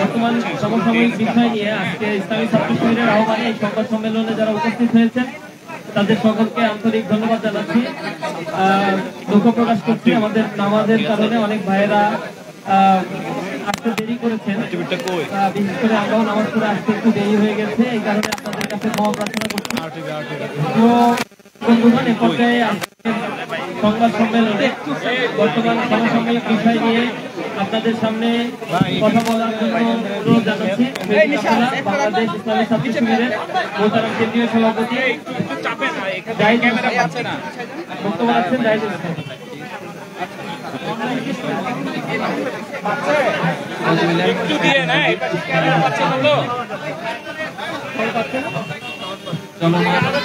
বর্তমান সমসাময়িক বিষয় নিয়ে আজকে ইসলামী ছাত্র শিবিরের আহ্বানে এই সংবাদ সম্মেলনে যারা উপস্থিত হয়েছেন তাদের সকলকে আন্তরিক ধন্যবাদ জানাচ্ছি। দুঃখ প্রকাশ করছি আমাদের নামাজের কারণে অনেক ভাইয়েরা আসতে দেরি করেছেন, বিশেষ করে আমরাও নামাজ পড়ে আসতে একটু দেরি হয়ে গেছে, এই কারণে আপনাদের কাছে ক্ষমা প্রার্থনা করছি। বন্ধুগণ, এ পর্যায়ে সংবাদ সম্মেলনে বর্তমান সমসাময়িক বিষয় নিয়ে আপনাদের সামনে কথা বলার জন্য অনুরোধ জানাচ্ছি বাংলাদেশ ইসলামী ছাত্র শিবিরের মোহতারাম কেন্দ্রীয় সভাপতি বক্তব্য রাখছেন জাহিদুল ইসলাম।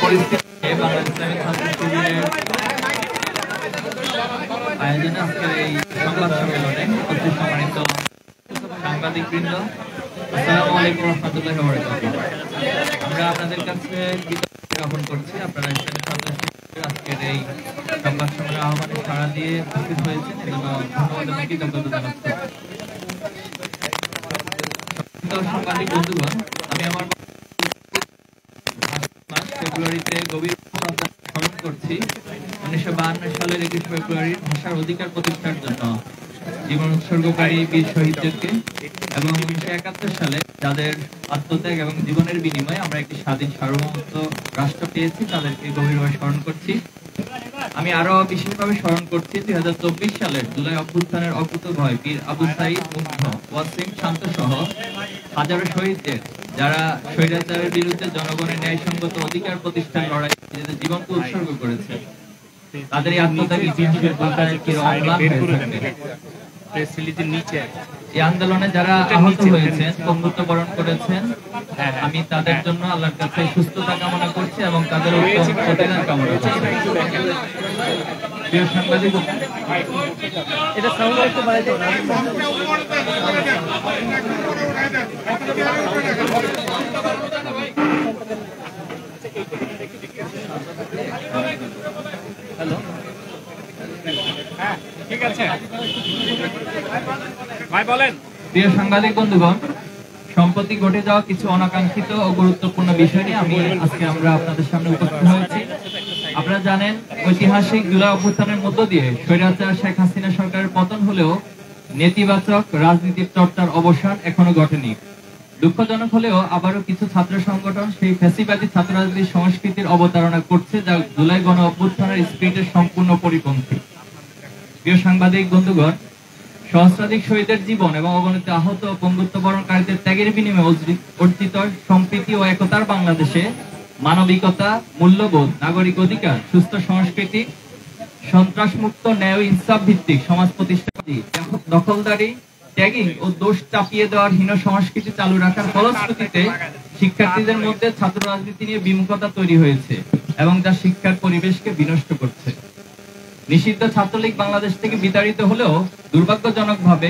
পরিস্থিতিতে বাংলাদেশ ইসলামী ছাত্র শিবিরের আয়োজনে আজকের এই সংবাদ সম্মেলনে উপস্থিত সম্মানিত সাংবাদিক বৃন্দ, আসসালামু আলাইকুম রহমতুল্লাহি ওয়া বারাকাতুহু। আমরা আপনাদের কাছে কৃতজ্ঞতা জ্ঞাপন করছি আপনারা ইসলামী ছাত্র শিবিরের আজকের এই সংবাদ সম্মেলনে আহ্বানে সাড়া দিয়ে উপস্থিত হয়েছেন, এজন্য ধন্যবাদ এবং কৃতজ্ঞতা জানাচ্ছি। সাংবাদিক বন্ধুগণ, আমি আমার ফেব্রুয়ারিতে গভীর স্মরণ করছি 1952 সালের 21 ফেব্রুয়ারি ভাষার অধিকার প্রতিষ্ঠার জন্য জীবন উৎসর্গকারী বীর শহীদদেরকে এবং 1971 সালে যাদের আত্মত্যাগ এবং জীবনের বিনিময়ে আমরা একটি স্বাধীন সার্বভৌমত্ব রাষ্ট্র পেয়েছি তাদেরকে গভীরভাবে স্মরণ করছি। আমি আরো বিশেষভাবে স্মরণ করছি 2024 সালের জুলাই অভ্যুত্থানের অকুতোভয় বীর আবু সাঈদ, মুগ্ধ, ওয়াসিম, শান্ত সহ হাজারো শহীদদের যারা স্বৈরাচারের বিরুদ্ধে জনগণের ন্যায়সঙ্গত অধিকার প্রতিষ্ঠার লড়াই নিজেদের জীবনকে উৎসর্গ করেছে। তাদের এই আত্মত্যাগ ইতিহাসের পাতায় চিরঅম্লান হয়ে থাকবে। এই আন্দোলনে যারা আহত হয়েছেন, বন্ধুত্ব বরণ করেছেন, আমি তাদের জন্য আল্লাহর কাছে সুস্থতা কামনা করছি এবং তাদের উত্তম প্রতিদান কামনা করছি। প্রিয় সাংবাদিক, এটা সাউন্ড একটু বাড়াই দাও না। হ্যালো, হ্যাঁ ঠিক আছে ভাই বলেন। প্রিয় সাংবাদিক বন্ধুগণ, সম্প্রতি ঘটে যাওয়া কিছু অনাকাঙ্ক্ষিত ও গুরুত্বপূর্ণ বিষয় নিয়ে আমরা আপনাদের সামনে উপস্থিত হয়েছি। আপনারা জানেন, ঐতিহাসিক জুলাই অভ্যুত্থানের মধ্য দিয়ে স্বৈরাচার শেখ হাসিনা সরকারের পতন হলেও নেতিবাচক রাজনীতির চর্চার অবসান এখনো ঘটেনি। দুঃখজনক হলেও আবারও কিছু ছাত্র সংগঠন সেই ফ্যাসিবাদী ছাত্র রাজনীতির সংস্কৃতির অবতারণা করছে, যা জুলাই গণ অভ্যুত্থানের স্পিরিটের সম্পূর্ণ পরিপন্থী। প্রিয় সাংবাদিক বন্ধুগণ, সহস্রাধিক শহীদের জীবন এবং অগণিত আহত ও পঙ্গুত্ব বরণকারীদের ত্যাগের বিনিময়ে অর্জিত সম্প্রীতি ও একতার বাংলাদেশে মানবিকতা, মূল্যবোধ, নাগরিক অধিকার, সুস্থ সংস্কৃতি, সন্ত্রাসমুক্ত ন্যায় ও ইনসাফ ভিত্তিক সমাজ প্রতিষ্ঠা, দখলদারি, ট্যাগিং ও দোষ চাপিয়ে দেওয়ার হীন সংস্কৃতি চালু রাখার ফলশ্রুতিতে শিক্ষার্থীদের মধ্যে ছাত্র রাজনীতি নিয়ে বিমুখতা তৈরি হয়েছে এবং যা শিক্ষার পরিবেশকে বিনষ্ট করছে। নিষিদ্ধ ছাত্রলীগ বাংলাদেশ থেকে বিতাড়িত হলেও দুর্ভাগ্যজনকভাবে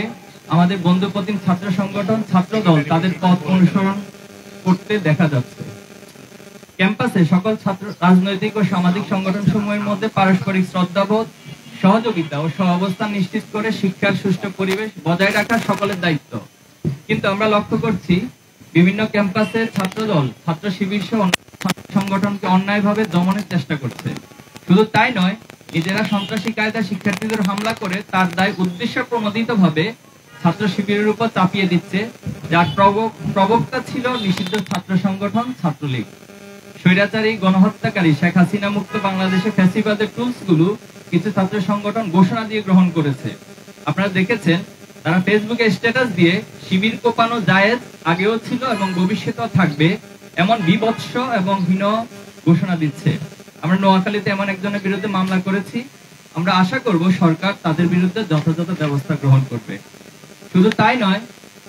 আমাদের বন্ধুপ্রতিম ছাত্র সংগঠন, ছাত্র দল তাদের পথ অনুসরণ করতে দেখা যাচ্ছে। ক্যাম্পাসে সকল ছাত্র রাজনৈতিক ও সামাজিক সংগঠন সমূহের মধ্যে পারস্পরিক শ্রদ্ধাবোধ, সহযোগিতা ও সহাবস্থান নিশ্চিত করে শিক্ষার সুষ্ঠু পরিবেশ বজায় রাখা সকলের দায়িত্ব। কিন্তু আমরা লক্ষ্য করছি বিভিন্ন ক্যাম্পাসে ছাত্রদল, ছাত্র শিবির সহ সংগঠনকে অন্যায়ভাবে দমনের চেষ্টা করছে। শুধু তাই নয়, নিজেরা সন্ত্রাসী কায়দায় শিক্ষার্থীদের হামলা করে তার দায় উদ্দেশ্য প্রণোদিতভাবে ছাত্র শিবিরের উপর চাপিয়ে দিচ্ছে, যার প্রবক্তা ছিল নিষিদ্ধ ছাত্র সংগঠন ছাত্রলীগ। স্বৈরাচারী গণহত্যাকারী শেখ হাসিনা মুক্ত বাংলাদেশে ফ্যাসিবাদের টুলস গুলো কিছু ছাত্র সংগঠন ঘোষণা দিয়ে গ্রহণ করেছে। আপনারা দেখেছেন, তারা ফেসবুকে স্ট্যাটাস দিয়ে শিবির কোপানো জায়েজ আগেও ছিল এবং ভবিষ্যতেও থাকবে এমন বিভৎস এবং হীন ঘোষণা দিচ্ছে। আমরা নোয়াখালীতে এমন একজনের বিরুদ্ধে মামলা করেছি। আমরা আশা করব সরকার তাদের বিরুদ্ধে যথাযথ ব্যবস্থা গ্রহণ করবে। শুধু তাই নয়,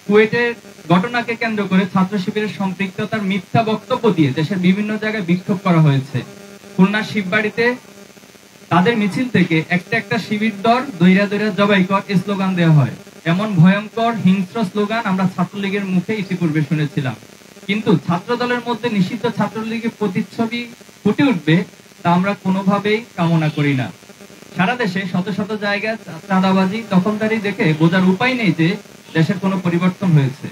কুয়েটের ঘটনাকে কেন্দ্র করে ছাত্র শিবিরের সম্পৃক্ততার মিথ্যা বক্তব্য দিয়ে দেশের বিভিন্ন জায়গায় বিক্ষোভ করা হয়েছে। খুলনার শিববাড়িতে তাদের মিছিল থেকে একটা শিবির দর দইরা দইরা জবাই কর স্লোগান দেওয়া হয়। এমন ভয়ঙ্কর হিংস্র স্লোগান আমরা ছাত্রলীগের মুখে ইতিপূর্বে শুনেছিলাম। কিন্তু ছাত্র দলের মধ্যে নিষিদ্ধ ছাত্রলীগের প্রতিচ্ছবি ফুটে উঠবে তা আমরা কোনোভাবেই কামনা করি না। সারা দেশে শত শত জায়গায় চাঁদাবাজি, দখলদারি দেখে বোঝার উপায় নেই যে দেশের কোনো পরিবর্তন হয়েছে।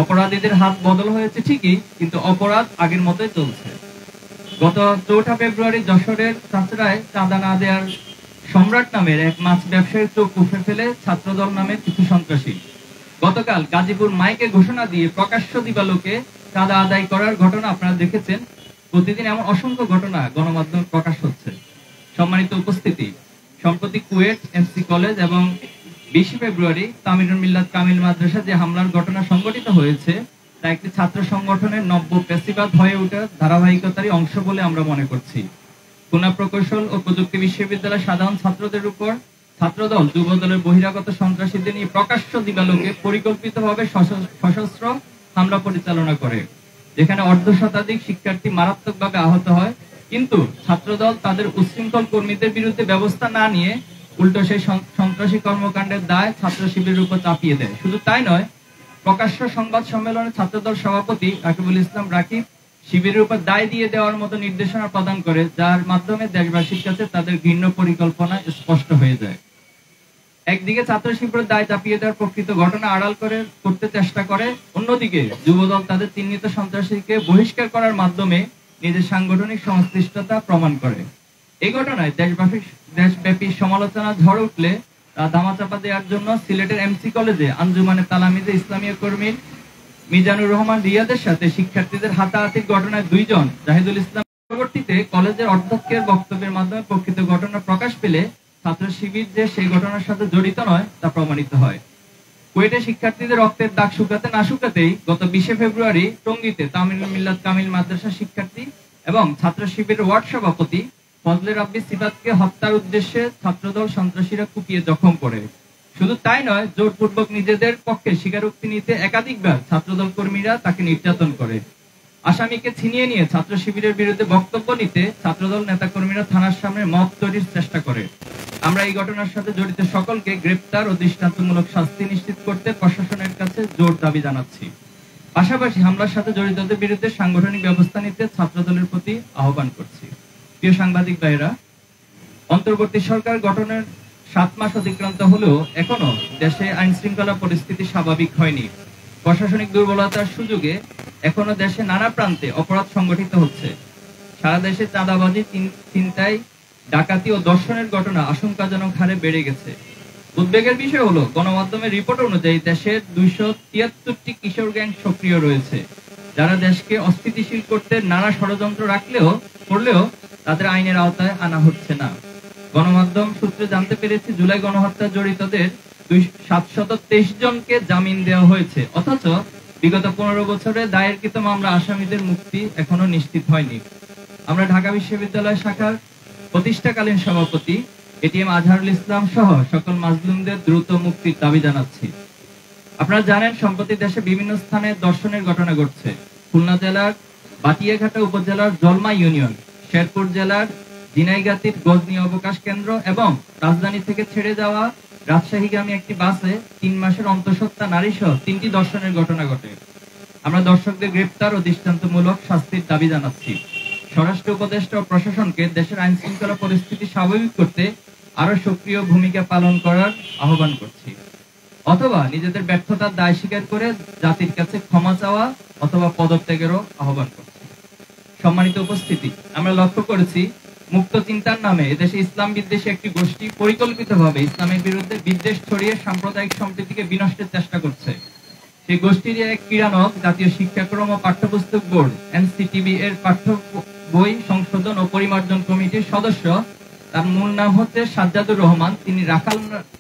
অপরাধীদের হাত বদল হয়েছে ঠিকই, কিন্তু অপরাধ আগের মতোই চলছে। গত 4 ফেব্রুয়ারি যশোরের চাঁচড়ায় চাঁদা না দেওয়ার সম্রাট নামের এক মাছ ব্যবসায়ীর চোখ উপড়ে ফেলে ছাত্রদল নামের কিছু সন্ত্রাসী গতকাল গাজীপুর মাইকে ঘোষণা দিয়ে প্রকাশ্য দিবালোকে চাঁদা আদায় করার ঘটনা আপনারা দেখেছেন। প্রতিদিন এমন অসংখ্য ঘটনা গণমাধ্যমে প্রকাশ হচ্ছে। সম্মানিত উপস্থিতি, সম্প্রতি কুয়েট এমসি কলেজ এবং 20 ফেব্রুয়ারি তামিরুল মিল্লাত কামিল মাদ্রাসা যে হামলার ঘটনা সংঘটিত হয়েছে তা একটি ছাত্র সংগঠনের নব্য পেশিবাদ হয়ে ওঠার ধারাবাহিকতারই অংশ বলে আমরা মনে করছি। খুলনা প্রকৌশল ও প্রযুক্তি বিশ্ববিদ্যালয়ের সাধারণ ছাত্রদের উপর ছাত্রদল যুবদলের বহিরাগত সন্ত্রাসীদের নিয়ে প্রকাশ্য দিবালোকে পরিকল্পিতভাবে সশস্ত্র হামলা পরিচালনা করে, যেখানে অর্ধশতাধিক শিক্ষার্থী মারাত্মকভাবে আহত হয়। কিন্তু ছাত্রদল তাদের উচ্ছৃঙ্খল কর্মীদের বিরুদ্ধে ব্যবস্থা না নিয়ে উল্টো সেই সন্ত্রাসী কর্মকাণ্ডের দায় ছাত্র শিবিরের উপর চাপিয়ে দেয়। শুধু তাই নয়, প্রকাশ্য সংবাদ সম্মেলনে ছাত্রদল সভাপতি রাকিবুল ইসলাম রাকিব শিবিরের উপর দায় দিয়ে দেওয়ার মতো নির্দেশনা প্রদান করে, যার মাধ্যমে দেশবাসীর কাছে তাদের ঘৃণ্য পরিকল্পনা স্পষ্ট হয়ে যায়। একদিকে ছাত্র শিবিরের দায় চাপিয়ে দেওয়ার প্রকৃত ঘটনা আড়াল করতে চেষ্টা করে, অন্যদিকে যুবদল তাদের চিহ্নিত সন্ত্রাসীকে বহিষ্কার করার মাধ্যমে নিজের সাংগঠনিক সংশ্লিষ্টতা প্রমাণ করে। এই ঘটনায় দেশব্যাপী সমালোচনা ঝড় উঠলে তা ধামাচাপা দেওয়ার জন্য সিলেটের এমসি কলেজে আঞ্জুমানে তালামিজে ইসলামীয় কর্মী মিজানুর রহমান রিয়াদের সাথে শিক্ষার্থীদের হাতাহাতির ঘটনায় 2 জন জাহিদুল ইসলাম। পরবর্তীতে কলেজের অধ্যক্ষের বক্তব্যের মাধ্যমে প্রকৃত ঘটনা প্রকাশ পেলে ছাত্র শিবির যে সেই ঘটনার সাথে জড়িত নয় তা প্রমাণিত হয়। কুয়েটে শিক্ষার্থীদের রক্তের দাগ শুকাতে না শুকাতেই গত 20 ফেব্রুয়ারি টঙ্গীতে তামিরুল মিল্লাত কামিল মাদ্রাসা শিক্ষার্থী এবং ছাত্র শিবিরের ওয়ার্ড সভাপতি ফজলে রাব্বি সিফাতকে হত্যার উদ্দেশ্যে ছাত্রদল সন্ত্রাসীরা কুপিয়ে জখম করে। শুধু তাই নয়, জোরপূর্বক নিজেদের পক্ষে স্বীকারোক্তি নিতে একাধিকবার ছাত্রদল কর্মীরা তাকে নির্যাতন করে। আসামিকে ছিনিয়ে নিয়ে ছাত্র শিবিরের বিরুদ্ধে বক্তব্য নিতে ছাত্রদল নেতাকর্মীরা থানার সামনে মব তৈরির চেষ্টা করে। আমরা এই ঘটনার সাথে জড়িত সকলকে গ্রেপ্তার ও দৃষ্টান্তমূলক শাস্তি নিশ্চিত করতে প্রশাসনের কাছে জোর দাবি জানাচ্ছি। পাশাপাশি হামলার সাথে জড়িতদের বিরুদ্ধে সাংগঠনিক ব্যবস্থা নিতে ছাত্রদলের প্রতি আহ্বান করছি। প্রিয় সাংবাদিক ভাইরা, অন্তর্বর্তী সরকার গঠনের 7 মাস অতিক্রান্ত হলেও এখনো দেশে আইন শৃঙ্খলা পরিস্থিতি স্বাভাবিক হয়নি। প্রশাসনিক দুর্বলতার সুযোগে এখনো দেশে নানা প্রান্তে অপরাধ সংগঠিত হচ্ছে। সারা দেশে চাঁদাবাজি, ছিনতাই, ডাকাতি ও ধর্ষণের ঘটনা আশঙ্কাজনক হারে বেড়ে গেছে। উদ্বেগের বিষয় হলো, গণমাধ্যমের রিপোর্ট অনুযায়ী দেশের 273টি কিশোর গ্যাং সক্রিয় রয়েছে, যারা দেশকে অস্থিতিশীল করতে নানা ষড়যন্ত্র করলেও তাদের আইনের আওতায় আনা হচ্ছে না। গণমাধ্যম সূত্রে জানতে পেরেছি, জুলাই গণহত্যা জড়িতদের 723 জনকে জামিন দেওয়া হয়েছে, অথচ বিগত 15 বছরে দায়েরকৃত মামলা আসামিদের মুক্তি এখনো নিশ্চিত হয়নি। আমরা ঢাকা বিশ্ববিদ্যালয় শাখার প্রতিষ্ঠাকালীন সভাপতি এটিএম আজহারুল ইসলাম সহ সকল মাজলুমদের দ্রুত মুক্তির দাবি জানাচ্ছি। আপনারা জানেন, সম্প্রতি দেশে বিভিন্ন স্থানে ধর্ষণের ঘটনা ঘটছে। খুলনা জেলার বাটিয়াঘাটা উপজেলার জলমা ইউনিয়ন, শেরপুর জেলার দিনাইগাতির গজনী অবকাশ কেন্দ্র এবং রাজধানী থেকে ছেড়ে যাওয়া রাজশাহীগামী একটি বাসে 3 মাসের অন্তঃসত্ত্বা নারী সহ 3টি ধর্ষণের ঘটনা ঘটে। আমরা দর্শকদের গ্রেপ্তার ও দৃষ্টান্তমূলক শাস্তির দাবি জানাচ্ছি। স্বরাষ্ট্র উপদেষ্টা ও প্রশাসনকে দেশের আইন শৃঙ্খলা পরিস্থিতি স্বাভাবিক করতে আরো সক্রিয় ভূমিকা পালন করার আহ্বান করছি, অথবা নিজেদের ব্যর্থতার দায় স্বীকার করে জাতির কাছে ক্ষমা চাওয়া অথবা পদত্যাগেরও আহ্বান করছি। সম্মানিত উপস্থিতি, আমরা লক্ষ্য করেছি, মুক্ত চিন্তার নামে এদেশে ইসলাম বিদ্বেষী একটি গোষ্ঠী পরিকল্পিতভাবে ইসলামের বিরুদ্ধে বিদ্বেষ ছড়িয়ে সাম্প্রদায়িক সম্প্রীতিকে বিনষ্টের চেষ্টা করছে। সেই গোষ্ঠীর এক ক্রীড়ানক জাতীয় শিক্ষাক্রম ও পাঠ্যপুস্তক বোর্ড এনসিটিবি এর পাঠ্য বই সংশোধন ও পরিমার্জন কমিটির সদস্য, তার মূল নাম হচ্ছে সাজ্জাদুর রহমান। তিনি রাখাল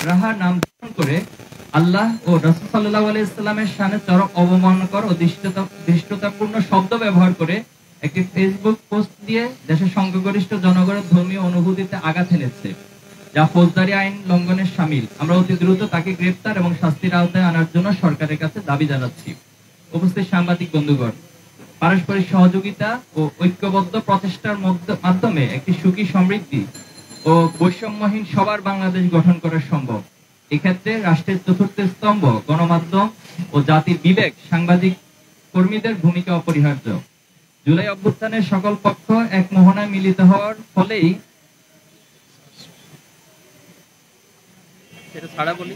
রাহা নাম ধারণ করে আল্লাহ ও রাসূল সাল্লাল্লাহু আলাইহি ওয়াসাল্লামের শানে চরম অবমাননাকর ও ধৃষ্টতাপূর্ণ শব্দ ব্যবহার করে একটি ফেসবুক পোস্ট দিয়ে দেশের সংখ্যাগরিষ্ঠ জনগণের ধর্মীয় অনুভূতিতে আঘাত হেনেছে, যা ফৌজদারি আইন লঙ্ঘনের শামিল। আমরা অতি দ্রুত তাকে গ্রেপ্তার এবং শাস্তির আওতায় আনার জন্য সরকারের কাছে দাবি জানাচ্ছি। উপস্থিত সাংবাদিক বন্ধুগণ, পারস্পরিক সহযোগিতা ও ঐক্যবদ্ধ প্রচেষ্টার মাধ্যমে একটি সুখী, সমৃদ্ধি ও বৈষম্যহীন সবার বাংলাদেশ গঠন করা সম্ভব। এক্ষেত্রে রাষ্ট্রের চতুর্থ স্তম্ভ গণমাধ্যম ও জাতির বিবেক, সাংবাদিক কর্মীদের ভূমিকা অপরিহার্য। জুলাই অভ্যুত্থানের সকল পক্ষ এক মোহনায় মিলিত হওয়ার ফলেই সেটা ছাড়া বলি।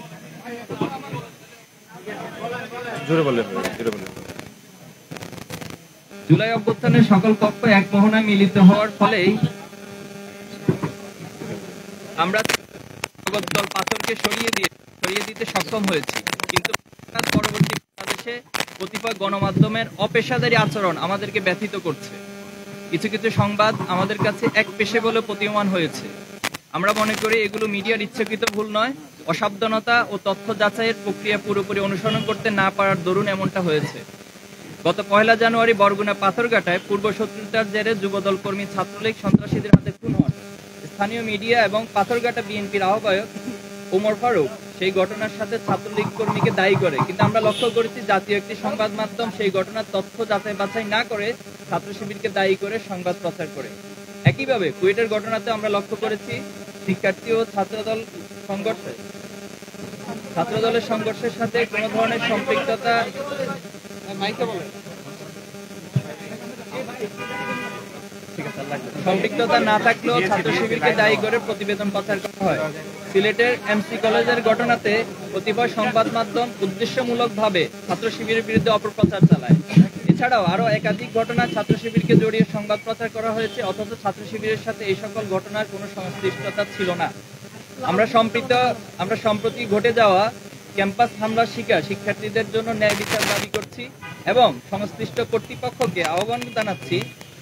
জুলাই অভ্যুত্থানের সকল পক্ষ এক মোহনায় মিলিত হওয়ার ফলেই আমরা দল পাথরকে সরিয়ে দিতে সক্ষম হয়েছি, কিন্তু পরবর্তী বাংলাদেশে কতিপয় গণমাধ্যমের অপেশাদারী আচরণ আমাদেরকে ব্যথিত করছে। কিছু কিছু সংবাদ আমাদের কাছে এক পেশে বলে প্রতীয়মান হয়েছে। আমরা মনে করি এগুলো মিডিয়ার ইচ্ছাকৃত ভুল নয়, অসাবধানতা ও তথ্য যাচাইয়ের প্রক্রিয়া পুরোপুরি অনুসরণ করতে না পারার দরুন এমনটা হয়েছে। গত 1 জানুয়ারি বরগুনা পাথরঘাটায় পূর্ব শত্রুতার জেরে যুবদল কর্মী ছাত্রলীগ সন্ত্রাসীদের হাতে খুন হন। স্থানীয় মিডিয়া এবং পাথরঘাটা বিএনপির আহ্বায়ক ওমর ফারুক সেই ঘটনার সাথে ছাত্রলীগ কর্মীকে দায়ী করে, কিন্তু আমরা লক্ষ্য করেছি জাতীয় একটি সংবাদ মাধ্যম সেই ঘটনার তথ্য যাচাই বাছাই না করে ছাত্র শিবিরকে দায়ী করে সংবাদ প্রচার করে। একইভাবে কুয়েটের ঘটনাতে আমরা লক্ষ্য করেছি শিক্ষার্থী ও ছাত্রদলের সংঘর্ষের সাথে কোনো ধরনের সম্পৃক্ততা না থাকলেও ছাত্র শিবিরকে দায়ী করে প্রতিবেদন প্রচার করা হয়। সিলেটের এমসি কলেজের ঘটনাতে কতিপয় সংবাদ মাধ্যম উদ্দেশ্যমূলকভাবে ছাত্র শিবিরের বিরুদ্ধে অপপ্রচার চালায়। এছাড়াও আরো একাধিক ঘটনা ছাত্র শিবিরকে জড়িয়ে সংবাদ প্রচার করা হয়েছে, অথচ ছাত্র শিবিরের সাথে এই সকল ঘটনার কোনো সংশ্লিষ্টতা ছিল না। আমরা সম্প্রতি ঘটে যাওয়া ক্যাম্পাস হামলার শিকার শিক্ষার্থীদের জন্য ন্যায় বিচার দাবি করছি এবং সংশ্লিষ্ট কর্তৃপক্ষকে আহ্বান জানাচ্ছি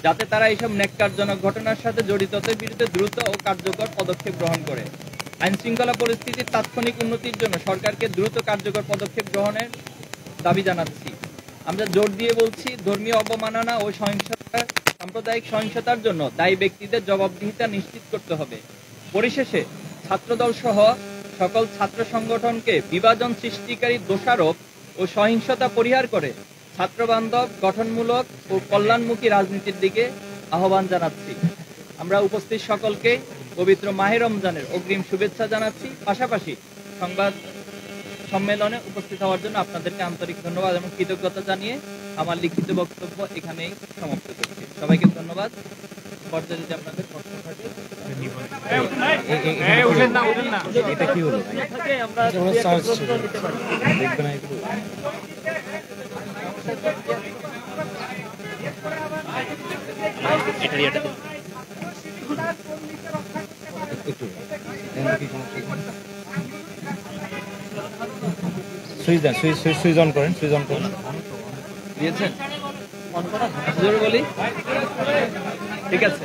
যাতে তারা এইসব ন্যাক্কারজনক ঘটনার সাথে জড়িতদের বিরুদ্ধে দ্রুত ও কার্যকর পদক্ষেপ গ্রহণ করে। আইন শৃঙ্খলা পরিস্থিতির তাৎক্ষণিক উন্নতির জন্য সরকারকে দ্রুত কার্যকর পদক্ষেপ গ্রহণের দাবি জানাচ্ছি। আমরা জোর দিয়ে বলছি, ধর্মীয় অবমাননা ও সাম্প্রদায়িক সহিংসতার জন্য দায়ী ব্যক্তিদের জবাবদিহিতা নিশ্চিত করতে হবে। পরিশেষে ছাত্রদল সহ সকল ছাত্র সংগঠনকে বিভাজন সৃষ্টিকারী দোষারোপ ও সহিংসতা পরিহার করে ছাত্রবান্ধব গঠনমূলক ও কল্যাণমুখী রাজনীতির দিকে আহ্বান জানাচ্ছি। আমরা উপস্থিত সকলকে পবিত্র মাহে রমজানের অগ্রিম শুভেচ্ছা জানাচ্ছি। পাশাপাশি সংবাদ সম্মেলনে উপস্থিত হওয়ার জন্য আপনাদেরকে আন্তরিক ধন্যবাদ এবং কৃতজ্ঞতা জানিয়ে আমার লিখিত বক্তব্য এখানেই সমাপ্ত করছি। সবাইকে ধন্যবাদ। পর্যায়ে যদি আপনাদের প্রশ্ন থাকে এটা কি হলো আমরা সুইচ অন করেন দিয়েছেন জোরে বলি, ঠিক আছে।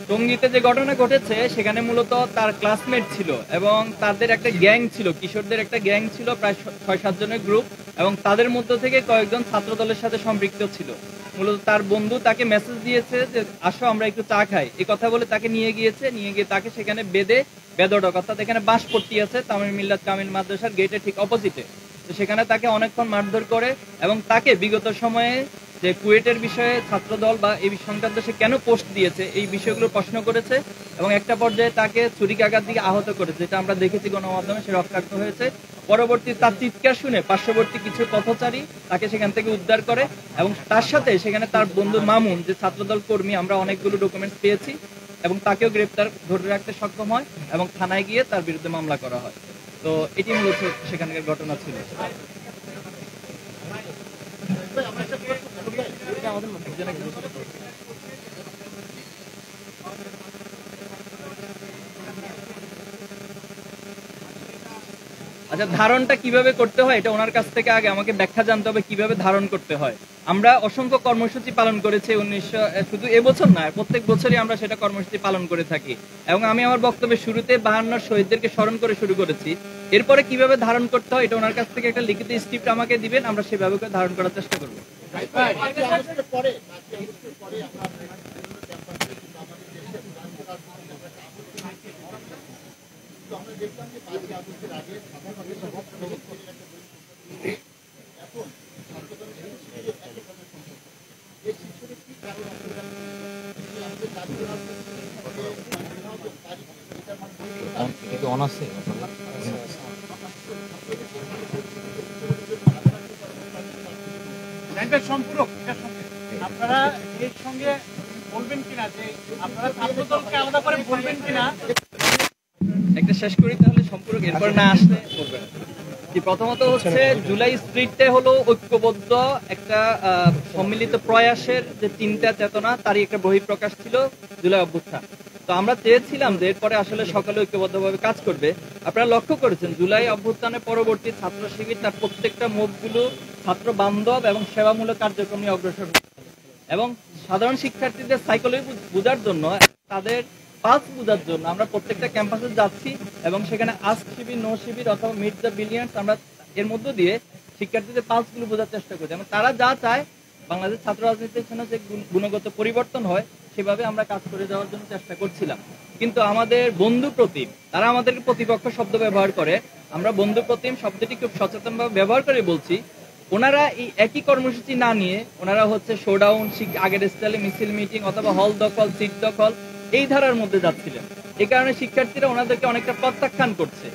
টঙ্গীতে যে ঘটনা ঘটেছে সেখানে মূলত তার ক্লাসমেট ছিল এবং তাদের একটা গ্যাং ছিল, কিশোরদের একটা গ্যাং ছিল, প্রায় 6-7 জনের গ্রুপ, এবং তাদের মধ্য থেকে কয়েকজন ছাত্র দলের সাথে সম্পৃক্ত ছিল। মূলত তার বন্ধু তাকে মেসেজ দিয়েছে যে আসো আমরা একটু চা খাই, এই কথা বলে তাকে নিয়ে গিয়ে তাকে সেখানে বেদড়ক অর্থাৎ এখানে বাঁশপট্টি আছে তামিল মিল্লাত কামিল মাদ্রাসার গেটের ঠিক অপোজিটে, তো সেখানে তাকে অনেকক্ষণ মারধর করে এবং তাকে বিগত সময়ে যে কুয়েটের বিষয়ে ছাত্রদল বা এই সংক্রান্ত সে কেন পোস্ট দিয়েছে এই বিষয়গুলো প্রশ্ন করেছে এবং একটা পর্যায়ে তাকে ছুরিকাঘাত দিয়ে আহত করেছে, যেটা আমরা দেখেছি গণমাধ্যমে, সে রক্তাক্ত হয়েছে। পরবর্তী তার চিৎকার শুনে পার্শ্ববর্তী কিছু পথচারী তাকে সেখান থেকে উদ্ধার করে এবং তার সাথে সেখানে তার বন্ধু মামুন যে ছাত্রদল কর্মী, আমরা অনেকগুলো ডকুমেন্টস পেয়েছি এবং তাকেও ধরে রাখতে সক্ষম হয় এবং থানায় গিয়ে তার বিরুদ্ধে মামলা করা হয়। তো এটি মূলত সেখানকার ঘটনা ছিল। আচ্ছা, ধারণটা কিভাবে করতে হয় এটা ওনার কাছ থেকে আগে আমাকে ব্যাখ্যা জানতে হবে কিভাবে ধারণ করতে হয়। আমরা অসংখ্য কর্মসূচি পালন করেছি শুধু এবছর না, প্রত্যেক বছরই আমরা সেটা কর্মসূচি পালন করে থাকি এবং আমি আমার বক্তব্যের শুরুতে 52 শহীদদেরকে স্মরণ করে শুরু করেছি। এরপরে কিভাবে ধারণ করতে হয় এটা ওনার কাছ থেকে একটা লিখিত স্ক্রিপ্ট আমাকে দিবেন, আমরা সেভাবে করে ধারণ করার চেষ্টা করবো। সম্পূরক আপনারা এর সঙ্গে বলবেন কিনা যে আপনারা ছাত্র দলকে আলাদা করে বলবেন কিনা একটা শেষ করি তাহলে সম্পূর্ণ, এরপর না আসলে করবে না। কি প্রথমত হচ্ছে জুলাই স্প্রিটে হলো ঐক্যবদ্ধ একটা সম্মিলিত প্রয়াসের যে চিন্তা চেতনা, তারই একটা বহিঃপ্রকাশ ছিল জুলাই অভ্যুত্থান। তো আমরা চেয়েছিলাম যে এরপরে আসলে সকলে ঐক্যবদ্ধভাবে কাজ করবে। আপনারা লক্ষ্য করেছেন জুলাই অভ্যুত্থানের পরবর্তী ছাত্র শিবির তার প্রত্যেকটা মুভগুলো ছাত্র বান্ধব এবং সেবামূলক কার্যক্রম নিয়ে অগ্রসর হচ্ছে। এবং সাধারণ শিক্ষার্থীদের সাইকোলজি বোঝার জন্য, তাদের পালস বোঝার জন্য আমরা প্রত্যেকটা ক্যাম্পাসে যাচ্ছি এবং সেখানে আস্ক শিবির, নো শিবির অথবা মিট দ্য বিলিয়ন্স, আমরা এর মধ্য দিয়ে শিক্ষার্থীদের পালসগুলো বোঝার চেষ্টা করছি এবং তারা যা চায় বাংলাদেশ ছাত্র রাজনীতির জন্য যে গুণগত পরিবর্তন হয় সেভাবে আমরা কাজ করে যাওয়ার জন্য চেষ্টা করছিলাম। কিন্তু আমাদের বন্ধু প্রতিম, তারা আমাদেরকে প্রতিপক্ষ শব্দ ব্যবহার করে, আমরা বন্ধু প্রতিম শব্দটি খুব সচেতনভাবে ব্যবহার করে বলছি। ওনারা এই একই কর্মসূচি না নিয়ে ওনারা হচ্ছে শোডাউন, আগের স্টাইলে মিছিল, মিটিং অথবা হল দখল, সিট দখল এই ধারার মধ্যে যাচ্ছিলেন। এই কারণে শিক্ষার্থীরা ওনাদেরকে অনেকটা প্রত্যাখ্যান করছে।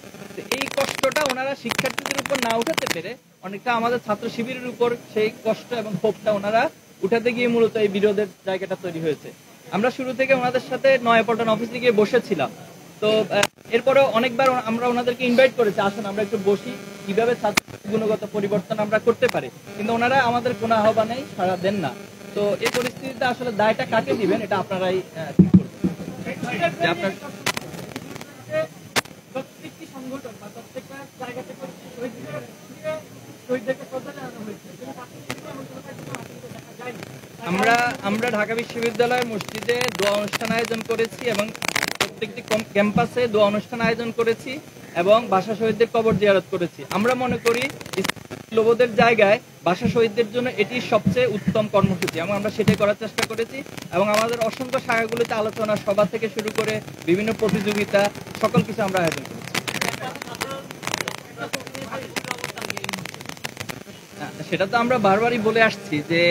এই কষ্টটা ওনারা শিক্ষার্থীদের উপর না উঠাতে পেরে অনেকটা আমাদের ছাত্র শিবিরের উপর সেই কষ্ট এবং ক্ষোভটা ওনারা উঠাতে গিয়ে মূলত এই বিরোধের জায়গাটা তৈরি হয়েছে। আমরা শুরু থেকে ওনাদের সাথে নয়াপল্টন অফিসে গিয়ে বসেছিলাম। তো এরপরে অনেকবার আমরা ওনাদেরকে ইনভাইট করেছি, আসুন আমরা একটু বসি, কিভাবে ছাত্র গুণগত পরিবর্তন আমরা করতে পারি, কিন্তু ওনারা আমাদের কোনো আহ্বানেই সাড়া দেন না। তো এই পরিস্থিতিতে আসলে দায়টা কাকে দিবেন এটা আপনারাই ঠিক করবেন। আপনার প্রত্যেকটি সংগঠন বা প্রত্যেকটা জায়গা থেকে শহীদদেরকে শ্রদ্ধা জানানো হয়েছে। আমরা ঢাকা বিশ্ববিদ্যালয় মসজিদে দোয়া অনুষ্ঠান আয়োজন করেছি এবং প্রত্যেকটি ক্যাম্পাসে দোয়া অনুষ্ঠান আয়োজন করেছি এবং ভাষা শহীদদের কবর জিয়ারত করেছি। আমরা মনে করি মূল্যবোধের জায়গায় ভাষা শহীদদের জন্য এটি সবচেয়ে উত্তম কর্মসূচি এবং আমরা সেটাই করার চেষ্টা করেছি এবং আমাদের অসংখ্য শাখাগুলিতে আলোচনা সভা থেকে শুরু করে বিভিন্ন প্রতিযোগিতা সকল কিছু আমরা আয়োজন করেছি। সেটা তো আমরা বারবারই বলে আসছি যে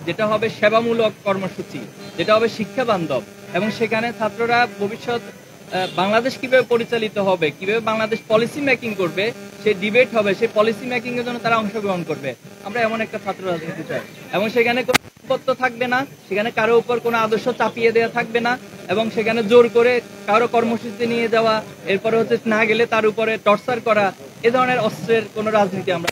যেটা হবে সেবামূলক কর্মসূচি, যেটা হবে শিক্ষা বান্ধব এবং সেখানে ছাত্ররা ভবিষ্যৎ বাংলাদেশ কিভাবে পরিচালিত হবে, কিভাবে বাংলাদেশ পলিসি মেকিং করবে, সেই ডিবেট হবে, সেই পলিসি মেকিং এর জন্য তারা অংশগ্রহণ করবে। আমরা এমন একটা ছাত্র রাজনীতি চাই এবং সেখানে কোনো আধিপত্য থাকবে না, সেখানে কারো উপর কোনো আদর্শ চাপিয়ে দেওয়া থাকবে না এবং সেখানে জোর করে কারো কর্মসূচি নিয়ে যাওয়া, এরপরে হচ্ছে না গেলে তার উপরে টর্চার করা, এ ধরনের অস্ত্রের কোনো রাজনীতি আমরা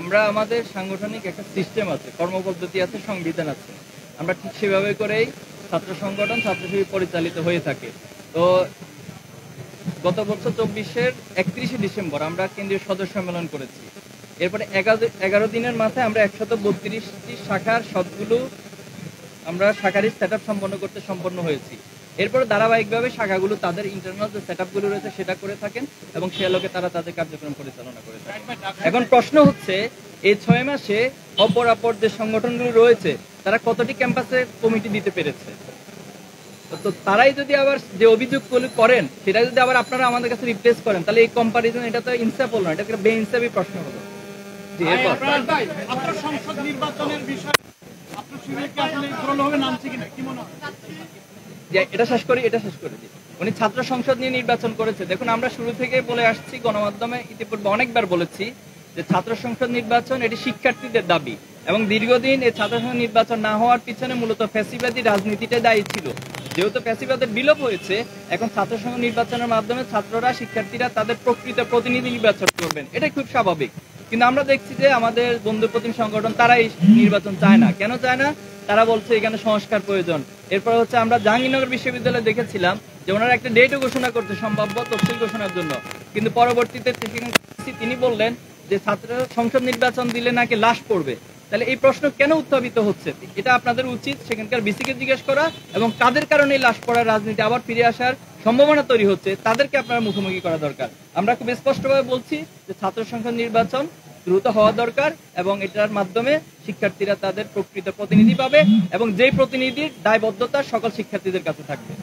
আমরা আমাদের সাংগঠনিক একটা সিস্টেম আছে, কর্মপদ্ধতি আছে, সংবিধান আছে, আমরা ঠিক সেভাবে করেই ছাত্র সংগঠন ছাত্র শিবির পরিচালিত হয়ে থাকে। তো গত বছর 24-এর 31শে ডিসেম্বর আমরা কেন্দ্রীয় সদস্য সম্মেলন করেছি। এরপরে 11 দিনের মাথায় আমরা 132টি শাখার সবগুলো আমরা শাখারই সেট আপ সম্পন্ন হয়েছি। এরপরে ধারাবাহিকভাবে শাখাগুলো তাদের ইন্টারনাল যে সেট আপগুলো রয়েছে সেটা করে থাকেন এবং সে আলোকে তারা তাদের কার্যক্রম পরিচালনা করে থাকেন। এখন প্রশ্ন হচ্ছে এই 6 মাসে অপরাপর যে সংগঠনগুলো রয়েছে তারা কতটি ক্যাম্পাসে কমিটি দিতে পেরেছে? তো তারাই যদি আবার যে অভিযোগগুলো করেন সেটা যদি আবার আপনারা আমাদের কাছে রিপ্লেস করেন তাহলে এই কম্পারিজন এটা তো ইনসাফ হলো না, এটা একটা বেইনসাফি প্রশ্ন হলো। জি, আপনার সংসদ নির্বাচনের বিষয়ে আপনার শিবিরকে আসলে জোরালোভাবে নামছে কিনা কি মনে হয়? এটা শেষ করি দিই। উনি ছাত্র সংসদ নিয়ে নির্বাচন করেছে। দেখুন, আমরা শুরু থেকে বলে আসছি, গণমাধ্যমে ইতিপূর্বে অনেকবার বলেছি যে ছাত্র সংসদ নির্বাচন এটি শিক্ষার্থীদের দাবি এবং দীর্ঘদিন এই ছাত্র সংসদ নির্বাচন না হওয়ার পিছনে মূলত ফ্যাসিবাদী রাজনীতিটা দায়ী ছিল। যেহেতু ফ্যাসিবাদের বিলোপ হয়েছে, এখন ছাত্র সংসদ নির্বাচনের মাধ্যমে ছাত্ররা, শিক্ষার্থীরা তাদের প্রকৃত প্রতিনিধি নির্বাচন করবেন, এটাই খুব স্বাভাবিক। কিন্তু আমরা দেখছি যে আমাদের বন্ধু প্রতিম সংগঠন তারাই নির্বাচন চায় না। কেন চায় না? তারা বলছে এখানে সংস্কার প্রয়োজন। এরপর হচ্ছে আমরা জাহাঙ্গীরনগর বিশ্ববিদ্যালয়ে দেখেছিলাম যে ওনারা একটা ডেটও ঘোষণা করছে সম্ভাব্য তফসিল ঘোষণার জন্য, কিন্তু পরবর্তীতে তিনি বললেন যে ছাত্র সংসদ নির্বাচন দিলে নাকি লাশ পড়বে। তাহলে এই প্রশ্ন কেন উত্থাপিত হচ্ছে? এটা আপনাদের উচিত সেখানকার বিসিকে জিজ্ঞেস করা, এবং কাদের কারণে লাশ পড়ার রাজনীতি আবার ফিরে আসার সম্ভাবনা তৈরি হচ্ছে তাদেরকে আপনারা মুখোমুখি করা দরকার। আমরা খুব স্পষ্টভাবে বলছি যে ছাত্র সংসদ নির্বাচন দ্রুত হওয়া দরকার, এবং এটার মাধ্যমে শিক্ষার্থীরা তাদের প্রকৃত প্রতিনিধি পাবে, এবং যেই প্রতিনিধির দায়বদ্ধতা সকল শিক্ষার্থীদের কাছে থাকবে।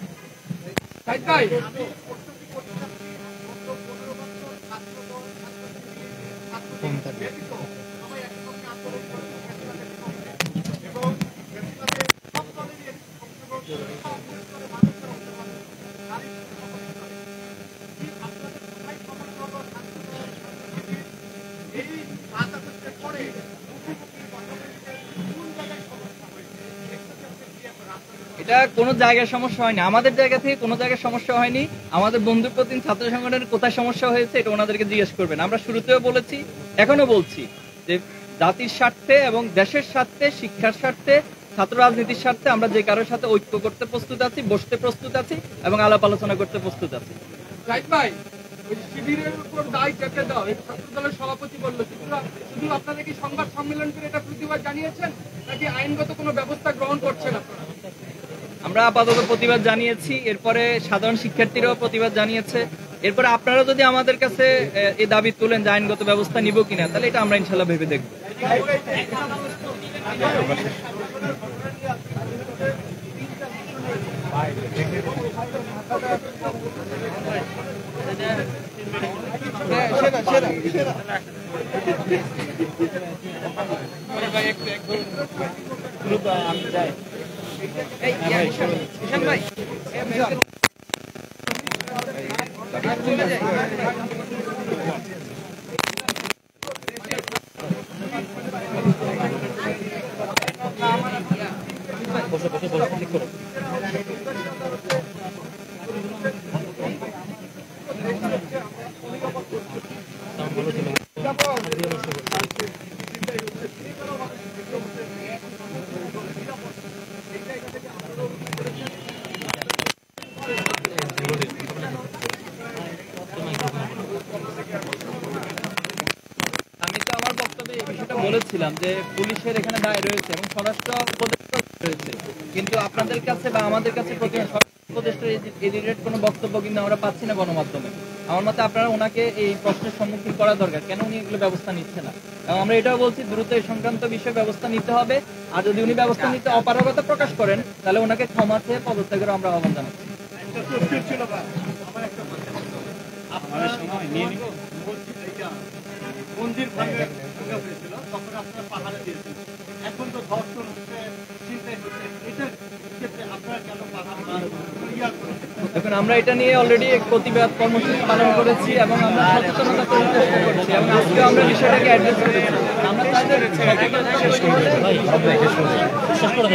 এটা কোনো জায়গায় সমস্যা হয়নি, আমাদের জায়গা থেকে কোনো জায়গায় সমস্যা হয়নি। আমাদের বন্ধুপ্রতিম ছাত্র সংগঠনের কোথায় সমস্যা হয়েছে এটা ওনাদেরকে জিজ্ঞেস করবেন। আমরা শুরুতেও বলেছি, এখনো বলছি যে জাতির স্বার্থে এবং দেশের স্বার্থে, শিক্ষার স্বার্থে, ছাত্র রাজনীতির স্বার্থে আমরা যে কারোর সাথে ঐক্য করতে প্রস্তুত আছি, বসতে প্রস্তুত আছি, এবং আলাপ আলোচনা করতে প্রস্তুত আছি। শিবিরের উপর দায় চেপে দাও, ছাত্র দলের সভাপতি বললো, শুধু আপনারা কি সংবাদ সম্মেলন করে এটা প্রতিবাদ জানিয়েছেন, নাকি আইনগত কোনো ব্যবস্থা গ্রহণ করছেন আপনারা? আমরা আপাতত প্রতিবাদ জানিয়েছি, এরপরে সাধারণ শিক্ষার্থীরাও প্রতিবাদ জানিয়েছে। এরপরে আপনারা যদি আমাদের কাছে এই দাবি তুলেন যে আইনগত ব্যবস্থা নিব কিনা, তাহলে এটা আমরা ইনশাল্লাহ ভেবে দেখব। বলেছিলাম যে পুলিশের এখানে দায় রয়েছে এবং স্বরাষ্ট্র উপদেষ্টা রয়েছে, কিন্তু আপনাদের কাছে বা আমাদের কাছে উপদেষ্টার এই রিলেটেড কোনো বক্তব্য কিন্তু আমরা পাচ্ছি না গণমাধ্যমে। আমার মতে আপনারা ওনাকে এই প্রশ্নের সম্মুখীন করা দরকার, কেন উনি এগুলো ব্যবস্থা নিচ্ছে না। এবং আমরা এটাও বলছি দ্রুত এই সংক্রান্ত বিষয়ে ব্যবস্থা নিতে হবে, আর যদি উনি ব্যবস্থা নিতে অপারগতা প্রকাশ করেন তাহলে ওনাকে ক্ষমা চেয়ে পদত্যাগের আমরা আহ্বান জানাচ্ছি। মন্দির ভাঙা হয়েছিল, তখন আপনারা পাহারা দিয়েছেন, এখন তো ধর্ষণ হচ্ছে, চিন্তাই হচ্ছে, এটার ক্ষেত্রে আপনারা কেন পাহারা দেখুন, আমরা এটা নিয়ে অলরেডি এক প্রতিবাদ কর্মসূচি পালন করেছি এবং আমরা সচেতনতা করার চেষ্টা করছি, এবং আজকে আমরা বিষয়টাকে অ্যাড্রেস করেছি। আমরা তাদের শেষ করে